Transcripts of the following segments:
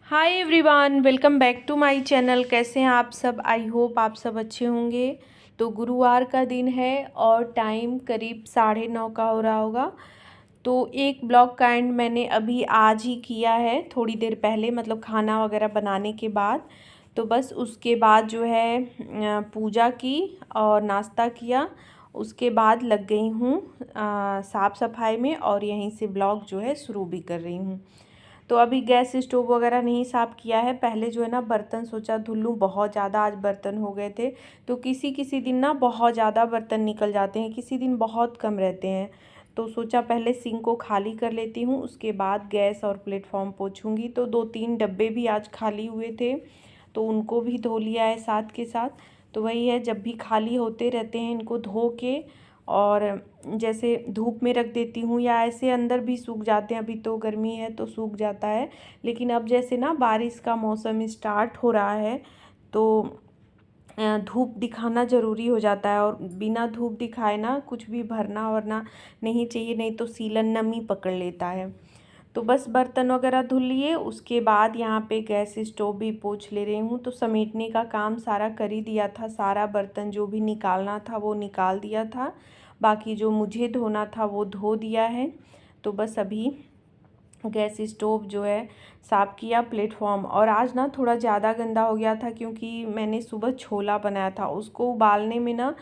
Hi everyone, welcome back to my channel. कैसे हैं आप सब? आई होप आप सब अच्छे होंगे। तो गुरुवार का दिन है और टाइम करीब 9:30 का हो रहा होगा। तो एक ब्लॉग का एंड मैंने अभी आज ही किया है, थोड़ी देर पहले, मतलब खाना वगैरह बनाने के बाद। तो बस उसके बाद जो है पूजा की और नाश्ता किया। उसके बाद लग गई हूँ साफ़ सफाई में और यहीं से ब्लॉग जो है शुरू भी कर रही हूँ। तो अभी गैस स्टोव वगैरह नहीं साफ़ किया है। पहले जो है ना बर्तन सोचा धुल लूँ, बहुत ज़्यादा आज बर्तन हो गए थे। तो किसी किसी दिन ना बहुत ज़्यादा बर्तन निकल जाते हैं, किसी दिन बहुत कम रहते हैं। तो सोचा पहले सिंक को खाली कर लेती हूँ, उसके बाद गैस और प्लेटफॉर्म पोंछूँगी। तो 2-3 डब्बे भी आज खाली हुए थे, तो उनको भी धो लिया है साथ के साथ। तो वही है, जब भी खाली होते रहते हैं इनको धो के और जैसे धूप में रख देती हूँ या ऐसे अंदर भी सूख जाते हैं। अभी तो गर्मी है तो सूख जाता है, लेकिन अब जैसे ना बारिश का मौसम स्टार्ट हो रहा है तो धूप दिखाना ज़रूरी हो जाता है। और बिना धूप दिखाए ना कुछ भी भरना वरना नहीं चाहिए, नहीं तो सीलन नमी पकड़ लेता है। तो बस बर्तन वगैरह धुल लिए, उसके बाद यहाँ पे गैस स्टोव भी पोंछ ले रही हूँ। तो समेटने का काम सारा कर ही दिया था, सारा बर्तन जो भी निकालना था वो निकाल दिया था, बाकी जो मुझे धोना था वो धो दिया है। तो बस अभी गैस स्टोव जो है साफ़ किया, प्लेटफॉर्म। और आज ना थोड़ा ज़्यादा गंदा हो गया था क्योंकि मैंने सुबह छोला बनाया था, उसको उबालने में ना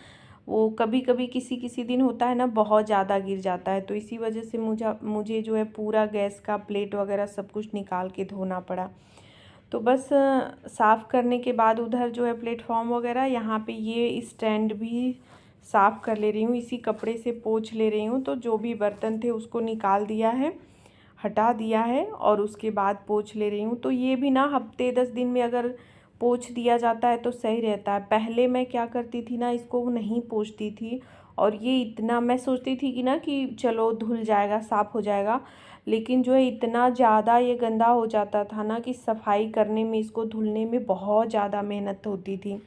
वो कभी कभी किसी किसी दिन होता है ना बहुत ज़्यादा गिर जाता है। तो इसी वजह से मुझे जो है पूरा गैस का प्लेट वगैरह सब कुछ निकाल के धोना पड़ा। तो बस साफ़ करने के बाद उधर जो है प्लेटफॉर्म वगैरह, यहाँ पे ये स्टैंड भी साफ़ कर ले रही हूँ, इसी कपड़े से पोंछ ले रही हूँ। तो जो भी बर्तन थे उसको निकाल दिया है, हटा दिया है और उसके बाद पोंछ ले रही हूँ। तो ये भी ना हफ्ते 10 दिन में अगर पोंछ दिया जाता है तो सही रहता है। पहले मैं क्या करती थी ना, इसको नहीं पोंछती थी और ये इतना मैं सोचती थी कि ना कि चलो धुल जाएगा, साफ़ हो जाएगा, लेकिन जो है इतना ज़्यादा ये गंदा हो जाता था ना कि सफाई करने में, इसको धुलने में बहुत ज़्यादा मेहनत होती थी।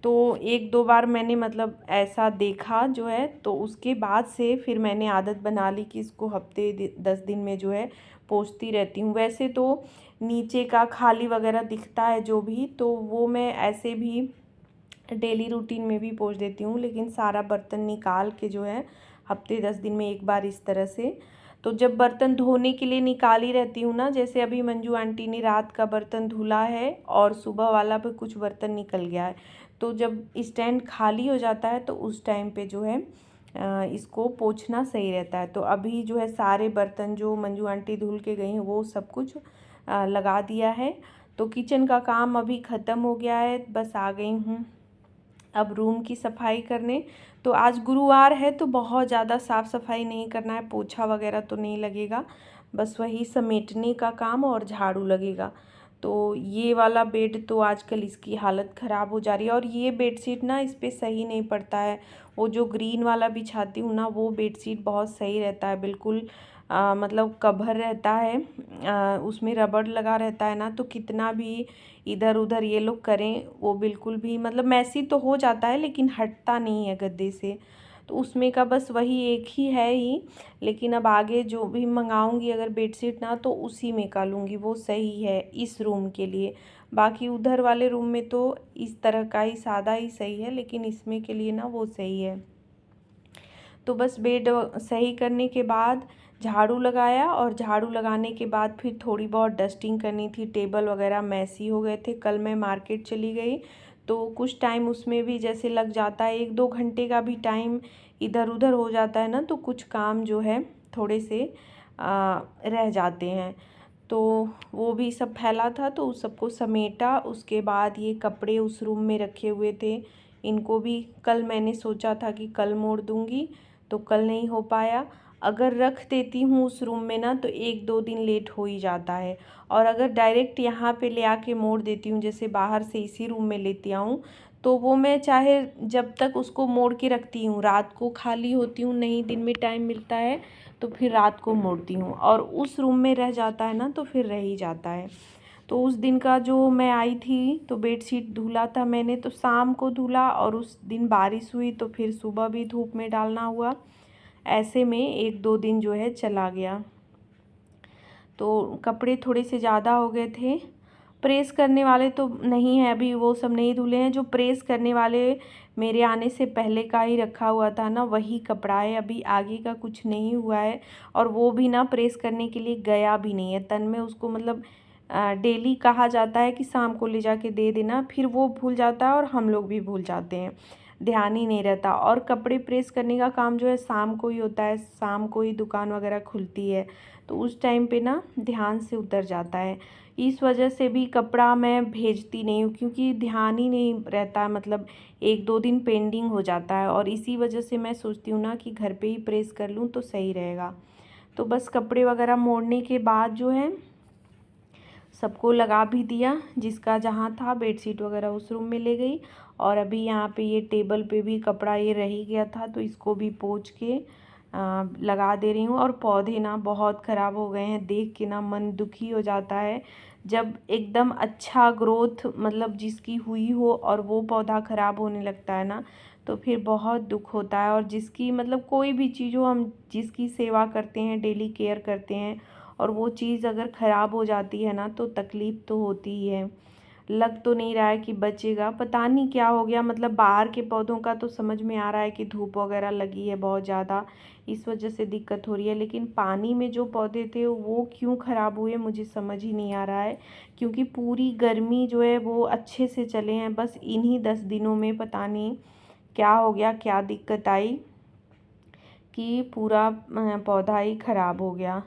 तो 1-2 बार मैंने मतलब ऐसा देखा जो है, तो उसके बाद से फिर मैंने आदत बना ली कि इसको हफ्ते 10 दिन में जो है पोंछती रहती हूँ। वैसे तो नीचे का खाली वगैरह दिखता है जो भी, तो वो मैं ऐसे भी डेली रूटीन में भी पोंछ देती हूँ, लेकिन सारा बर्तन निकाल के जो है हफ्ते 10 दिन में एक बार इस तरह से। तो जब बर्तन धोने के लिए निकाली रहती हूँ ना, जैसे अभी मंजू आंटी ने रात का बर्तन धुला है और सुबह वाला पे कुछ बर्तन निकल गया है, तो जब स्टैंड खाली हो जाता है तो उस टाइम पे जो है इसको पोंछना सही रहता है। तो अभी जो है सारे बर्तन जो मंजू आंटी धुल के गई हैं वो सब कुछ लगा दिया है। तो किचन का काम अभी ख़त्म हो गया है, बस आ गई हूँ अब रूम की सफाई करने। तो आज गुरुवार है तो बहुत ज़्यादा साफ़ सफाई नहीं करना है, पोछा वगैरह तो नहीं लगेगा, बस वही समेटने का काम और झाड़ू लगेगा। तो ये वाला बेड तो आजकल इसकी हालत ख़राब हो जा रही है और ये बेडशीट ना इस पर सही नहीं पड़ता है। वो जो ग्रीन वाला बिछाती हूँ ना वो बेडशीट बहुत सही रहता है, बिल्कुल मतलब कवर रहता है, उसमें रबड़ लगा रहता है ना, तो कितना भी इधर उधर ये लोग करें वो बिल्कुल भी मतलब मैसी तो हो जाता है लेकिन हटता नहीं है गद्दे से। तो उसमें का बस वही एक ही है ही, लेकिन अब आगे जो भी मंगाऊंगी अगर बेडशीट ना तो उसी में का लूँगी, वो सही है इस रूम के लिए। बाकी उधर वाले रूम में तो इस तरह का ही सादा ही सही है, लेकिन इसमें के लिए ना वो सही है। तो बस बेड सही करने के बाद झाड़ू लगाया और झाड़ू लगाने के बाद फिर थोड़ी बहुत डस्टिंग करनी थी, टेबल वगैरह मैसी हो गए थे। कल मैं मार्केट चली गई तो कुछ टाइम उसमें भी जैसे लग जाता है, 1-2 घंटे का भी टाइम इधर उधर हो जाता है ना, तो कुछ काम जो है थोड़े से रह जाते हैं। तो वो भी सब फैला था तो उस सबको समेटा। उसके बाद ये कपड़े उस रूम में रखे हुए थे, इनको भी कल मैंने सोचा था कि कल मोड़ दूँगी, तो कल नहीं हो पाया। अगर रख देती हूँ उस रूम में ना तो 1-2 दिन लेट हो ही जाता है, और अगर डायरेक्ट यहाँ पे ले आके मोड़ देती हूँ, जैसे बाहर से इसी रूम में लेती आऊँ, तो वो मैं चाहे जब तक उसको मोड़ के रखती हूँ, रात को खाली होती हूँ, नहीं दिन में टाइम मिलता है तो फिर रात को मोड़ती हूँ, और उस रूम में रह जाता है ना तो फिर रह ही जाता है। तो उस दिन का जो मैं आई थी तो बेडशीट धुला था मैंने, तो शाम को धुला और उस दिन बारिश हुई तो फिर सुबह भी धूप में डालना हुआ, ऐसे में 1-2 दिन जो है चला गया। तो कपड़े थोड़े से ज़्यादा हो गए थे प्रेस करने वाले तो नहीं है, अभी वो सब नहीं धुले हैं। जो प्रेस करने वाले मेरे आने से पहले का ही रखा हुआ था ना, वही कपड़ा है, अभी आगे का कुछ नहीं हुआ है। और वो भी ना प्रेस करने के लिए गया भी नहीं है तन में, उसको मतलब डेली कहा जाता है कि शाम को ले जाके दे देना, फिर वो भूल जाता है और हम लोग भी भूल जाते हैं, ध्यान ही नहीं रहता। और कपड़े प्रेस करने का काम जो है शाम को ही होता है, शाम को ही दुकान वगैरह खुलती है, तो उस टाइम पे ना ध्यान से उतर जाता है। इस वजह से भी कपड़ा मैं भेजती नहीं हूँ, क्योंकि ध्यान ही नहीं रहता है, मतलब 1-2 दिन पेंडिंग हो जाता है। और इसी वजह से मैं सोचती हूँ ना कि घर पे ही प्रेस कर लूँ तो सही रहेगा। तो बस कपड़े वगैरह मोड़ने के बाद जो है सबको लगा भी दिया, जिसका जहाँ था बेडशीट वगैरह उस रूम में ले गई। और अभी यहाँ पे ये टेबल पे भी कपड़ा ये रह ही गया था, तो इसको भी पोंछ के लगा दे रही हूँ। और पौधे ना बहुत ख़राब हो गए हैं, देख के ना मन दुखी हो जाता है। जब एकदम अच्छा ग्रोथ मतलब जिसकी हुई हो और वो पौधा ख़राब होने लगता है ना, तो फिर बहुत दुख होता है। और जिसकी मतलब कोई भी चीज़ हो, हम जिसकी सेवा करते हैं, डेली केयर करते हैं, और वो चीज़ अगर ख़राब हो जाती है ना, तो तकलीफ़ तो होती ही है। लग तो नहीं रहा है कि बचेगा, पता नहीं क्या हो गया। मतलब बाहर के पौधों का तो समझ में आ रहा है कि धूप वगैरह लगी है बहुत ज़्यादा, इस वजह से दिक्कत हो रही है। लेकिन पानी में जो पौधे थे वो क्यों ख़राब हुए मुझे समझ ही नहीं आ रहा है, क्योंकि पूरी गर्मी जो है वो अच्छे से चले हैं। बस इन्हीं 10 दिनों में पता नहीं क्या हो गया, क्या दिक्कत आई कि पूरा पौधा ही ख़राब हो गया।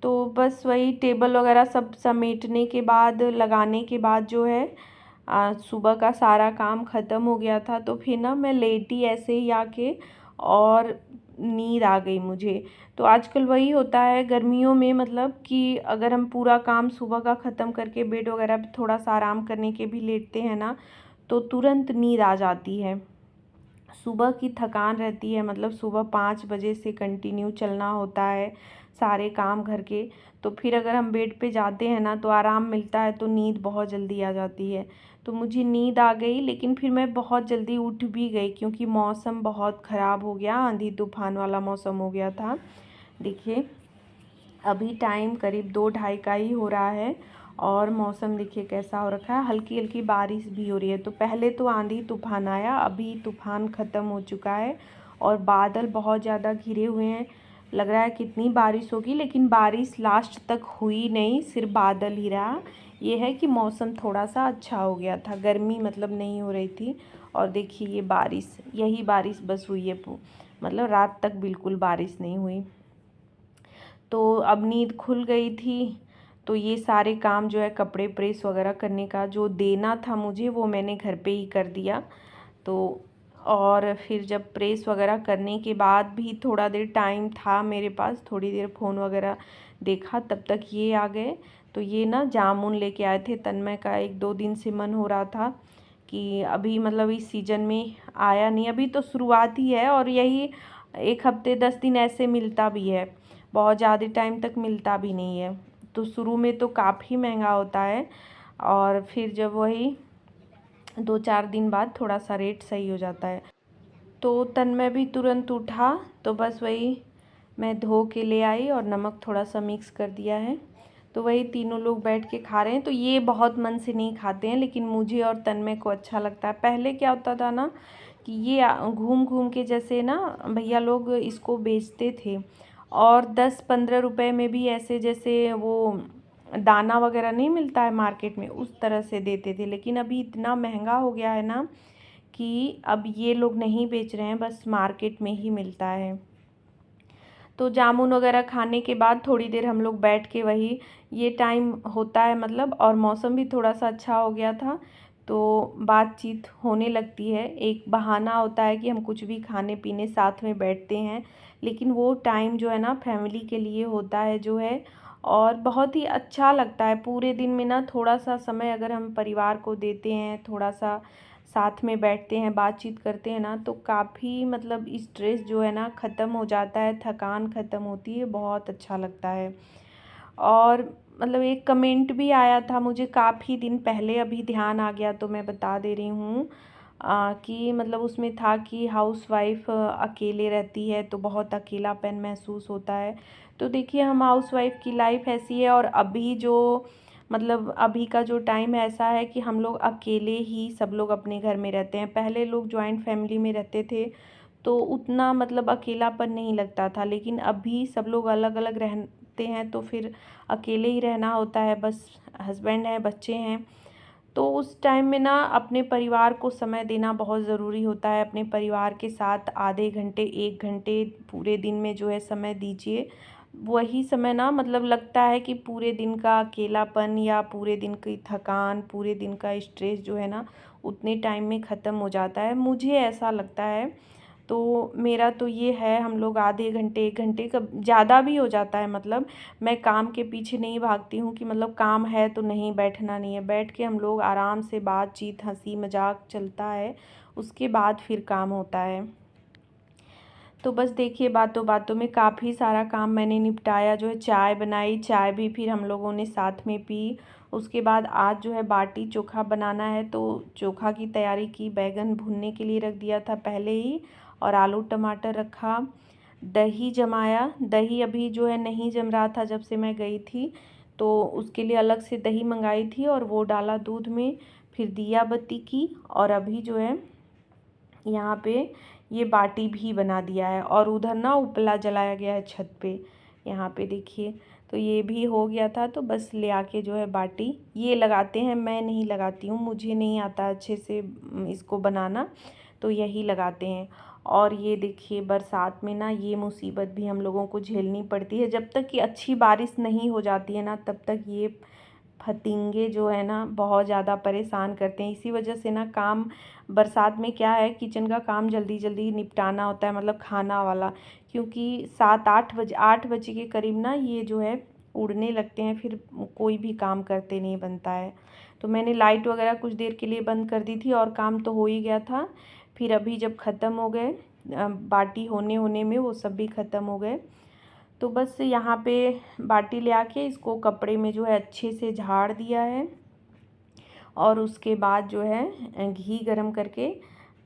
तो बस वही टेबल वगैरह सब समेटने के बाद, लगाने के बाद जो है सुबह का सारा काम ख़त्म हो गया था। तो फिर ना मैं लेटी ऐसे ही आके, और नींद आ गई मुझे। तो आजकल वही होता है गर्मियों में, मतलब कि अगर हम पूरा काम सुबह का ख़त्म करके बेड वगैरह पे थोड़ा सा आराम करने के भी लेटते हैं ना, तो तुरंत नींद आ जाती है। सुबह की थकान रहती है, मतलब सुबह 5 बजे से कंटिन्यू चलना होता है सारे काम घर के। तो फिर अगर हम बेड पे जाते हैं ना तो आराम मिलता है, तो नींद बहुत जल्दी आ जाती है। तो मुझे नींद आ गई, लेकिन फिर मैं बहुत जल्दी उठ भी गई, क्योंकि मौसम बहुत ख़राब हो गया, आंधी तूफान वाला मौसम हो गया था। देखिए अभी टाइम करीब 2-2:30 का ही हो रहा है, और मौसम देखिए कैसा हो रखा है, हल्की हल्की बारिश भी हो रही है। तो पहले तो आंधी तूफान आया, अभी तूफान ख़त्म हो चुका है, और बादल बहुत ज़्यादा घिरे हुए हैं। लग रहा है कितनी बारिश होगी, लेकिन बारिश लास्ट तक हुई नहीं, सिर्फ बादल ही रहा। ये है कि मौसम थोड़ा सा अच्छा हो गया था, गर्मी मतलब नहीं हो रही थी। और देखिए ये बारिश, यही बारिश बस हुई है, मतलब रात तक बिल्कुल बारिश नहीं हुई। तो अब नींद खुल गई थी, तो ये सारे काम जो है कपड़े प्रेस वगैरह करने का जो देना था मुझे, वो मैंने घर पे ही कर दिया। तो और फिर जब प्रेस वगैरह करने के बाद भी थोड़ा देर टाइम था मेरे पास, थोड़ी देर फ़ोन वगैरह देखा, तब तक ये आ गए। तो ये ना जामुन लेके आए थे, तन्मय का 1-2 दिन से मन हो रहा था कि अभी मतलब इस सीज़न में आया नहीं, अभी तो शुरुआत ही है, और यही 1 हफ्ते 10 दिन ऐसे मिलता भी है, बहुत ज़्यादा टाइम तक मिलता भी नहीं है। तो शुरू में तो काफ़ी महंगा होता है, और फिर जब वही 2-4 दिन बाद थोड़ा सा रेट सही हो जाता है। तो तन्मय भी तुरंत उठा, तो बस वही मैं धो के ले आई और नमक थोड़ा सा मिक्स कर दिया है। तो वही तीनों लोग बैठ के खा रहे हैं। तो ये बहुत मन से नहीं खाते हैं, लेकिन मुझे और तन्मय को अच्छा लगता है। पहले क्या होता था ना कि ये घूम घूम के जैसे ना भैया लोग इसको बेचते थे, और 10-15 रुपए में भी ऐसे जैसे वो दाना वगैरह नहीं मिलता है मार्केट में, उस तरह से देते थे। लेकिन अभी इतना महंगा हो गया है ना कि अब ये लोग नहीं बेच रहे हैं, बस मार्केट में ही मिलता है। तो जामुन वगैरह खाने के बाद थोड़ी देर हम लोग बैठ के वही, ये टाइम होता है मतलब, और मौसम भी थोड़ा सा अच्छा हो गया था, तो बातचीत होने लगती है। एक बहाना होता है कि हम कुछ भी खाने पीने साथ में बैठते हैं, लेकिन वो टाइम जो है ना फैमिली के लिए होता है जो है, और बहुत ही अच्छा लगता है। पूरे दिन में ना थोड़ा सा समय अगर हम परिवार को देते हैं, थोड़ा सा साथ में बैठते हैं, बातचीत करते हैं ना, तो काफ़ी मतलब स्ट्रेस जो है ना ख़त्म हो जाता है, थकान ख़त्म होती है, बहुत अच्छा लगता है। और मतलब एक कमेंट भी आया था मुझे काफ़ी दिन पहले, अभी ध्यान आ गया तो मैं बता दे रही हूँ, कि मतलब उसमें था कि हाउसवाइफ़ अकेले रहती है तो बहुत अकेलापन महसूस होता है। तो देखिए हम हाउसवाइफ़ की लाइफ़ ऐसी है, और अभी जो मतलब अभी का जो टाइम ऐसा है कि हम लोग अकेले ही सब लोग अपने घर में रहते हैं। पहले लोग जॉइंट फैमिली में रहते थे तो उतना मतलब अकेलापन नहीं लगता था, लेकिन अभी सब लोग अलग अलग रहते हैं तो फिर अकेले ही रहना होता है। बस हस्बैंड है, बच्चे हैं, तो उस टाइम में ना अपने परिवार को समय देना बहुत ज़रूरी होता है। अपने परिवार के साथ आधे घंटे 1 घंटे पूरे दिन में जो है समय दीजिए। वही समय ना मतलब लगता है कि पूरे दिन का अकेलापन या पूरे दिन की थकान, पूरे दिन का स्ट्रेस जो है ना उतने टाइम में ख़त्म हो जाता है, मुझे ऐसा लगता है। तो मेरा तो ये है, हम लोग आधे घंटे 1 घंटे का ज़्यादा भी हो जाता है। मतलब मैं काम के पीछे नहीं भागती हूँ कि मतलब काम है तो नहीं, बैठना नहीं है। बैठ के हम लोग आराम से बातचीत, हंसी मजाक चलता है, उसके बाद फिर काम होता है। तो बस देखिए बातों बातों में काफ़ी सारा काम मैंने निपटाया। जो है चाय बनाई, चाय भी फिर हम लोगों ने साथ में पी। उसके बाद आज जो है बाटी चोखा बनाना है तो चोखा की तैयारी की। बैगन भुनने के लिए रख दिया था पहले ही, और आलू टमाटर रखा। दही जमाया, दही अभी जो है नहीं जम रहा था जब से मैं गई थी, तो उसके लिए अलग से दही मंगाई थी और वो डाला दूध में। फिर दिया बत्ती की, और अभी जो है यहाँ पे ये बाटी भी बना दिया है, और उधर ना उपला जलाया गया है छत पे, यहाँ पे देखिए। तो ये भी हो गया था, तो बस ले आके जो है बाटी ये लगाते हैं। मैं नहीं लगाती हूँ, मुझे नहीं आता अच्छे से इसको बनाना, तो यही लगाते हैं। और ये देखिए बरसात में ना ये मुसीबत भी हम लोगों को झेलनी पड़ती है। जब तक कि अच्छी बारिश नहीं हो जाती है ना, तब तक ये फतिंगे जो है ना बहुत ज़्यादा परेशान करते हैं। इसी वजह से ना काम बरसात में क्या है, किचन का काम जल्दी जल्दी निपटाना होता है, मतलब खाना वाला। क्योंकि 8 बजे के करीब ना ये जो है उड़ने लगते हैं, फिर कोई भी काम करते नहीं बनता है। तो मैंने लाइट वगैरह कुछ देर के लिए बंद कर दी थी, और काम तो हो ही गया था। फिर अभी जब ख़त्म हो गए, बाटी होने होने में वो सब भी ख़त्म हो गए। तो बस यहाँ पे बाटी ले आके इसको कपड़े में जो है अच्छे से झाड़ दिया है, और उसके बाद जो है घी गरम करके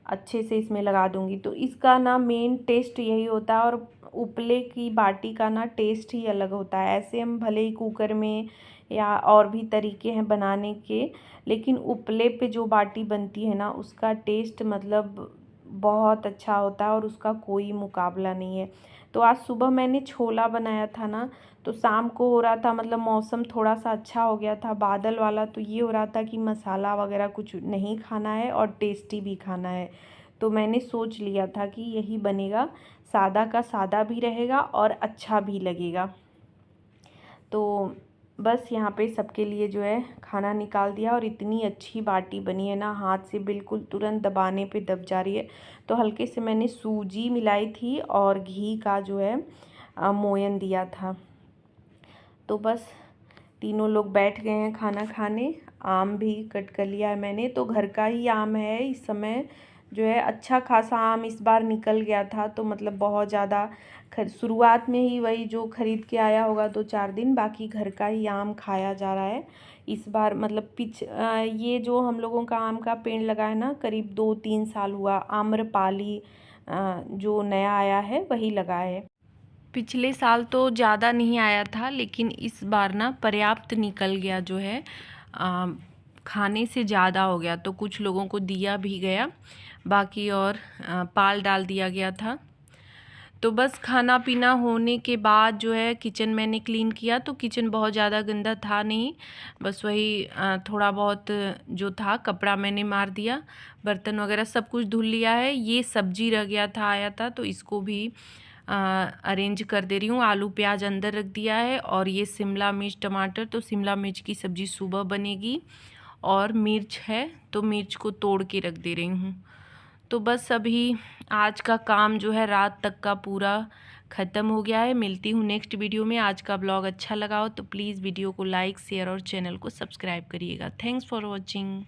अच्छे से इसमें लगा दूँगी। तो इसका ना मेन टेस्ट यही होता है, और उपले की बाटी का ना टेस्ट ही अलग होता है। ऐसे हम भले ही कुकर में या और भी तरीके हैं बनाने के, लेकिन उपले पे जो बाटी बनती है ना उसका टेस्ट मतलब बहुत अच्छा होता है, और उसका कोई मुकाबला नहीं है। तो आज सुबह मैंने छोला बनाया था ना, तो शाम को हो रहा था, मतलब मौसम थोड़ा सा अच्छा हो गया था बादल वाला, तो ये हो रहा था कि मसाला वगैरह कुछ नहीं खाना है और टेस्टी भी खाना है। तो मैंने सोच लिया था कि यही बनेगा, सादा का सादा भी रहेगा और अच्छा भी लगेगा। तो बस यहाँ पे सबके लिए जो है खाना निकाल दिया, और इतनी अच्छी बाटी बनी है ना, हाथ से बिल्कुल तुरंत दबाने पे दब जा रही है। तो हल्के से मैंने सूजी मिलाई थी और घी का जो है मोयन दिया था। तो बस तीनों लोग बैठ गए हैं खाना खाने। आम भी कट कर लिया है मैंने, तो घर का ही आम है इस समय। जो है अच्छा खासा आम इस बार निकल गया था, तो मतलब बहुत ज़्यादा शुरुआत में ही वही जो ख़रीद के आया होगा 2-4 दिन, बाकी घर का ही आम खाया जा रहा है इस बार। मतलब ये जो हम लोगों का आम का पेड़ लगा है ना, करीब 2-3 साल हुआ। आम्रपाली जो नया आया है वही लगा है। पिछले साल तो ज़्यादा नहीं आया था, लेकिन इस बार ना पर्याप्त निकल गया, जो है खाने से ज़्यादा हो गया, तो कुछ लोगों को दिया भी गया, बाकी और पाल डाल दिया गया था। तो बस खाना पीना होने के बाद जो है किचन मैंने क्लीन किया, तो किचन बहुत ज़्यादा गंदा था नहीं, बस वही थोड़ा बहुत जो था कपड़ा मैंने मार दिया, बर्तन वगैरह सब कुछ धुल लिया है। ये सब्जी रह गया था, आया था, तो इसको भी अरेंज कर दे रही हूँ। आलू प्याज अंदर रख दिया है, और ये शिमला मिर्च टमाटर, तो शिमला मिर्च की सब्ज़ी सुबह बनेगी, और मिर्च है तो मिर्च को तोड़ के रख दे रही हूँ। तो बस अभी आज का काम जो है रात तक का पूरा ख़त्म हो गया है। मिलती हूँ नेक्स्ट वीडियो में। आज का ब्लॉग अच्छा लगा हो तो प्लीज़ वीडियो को लाइक शेयर और चैनल को सब्सक्राइब करिएगा। Thanks for watching.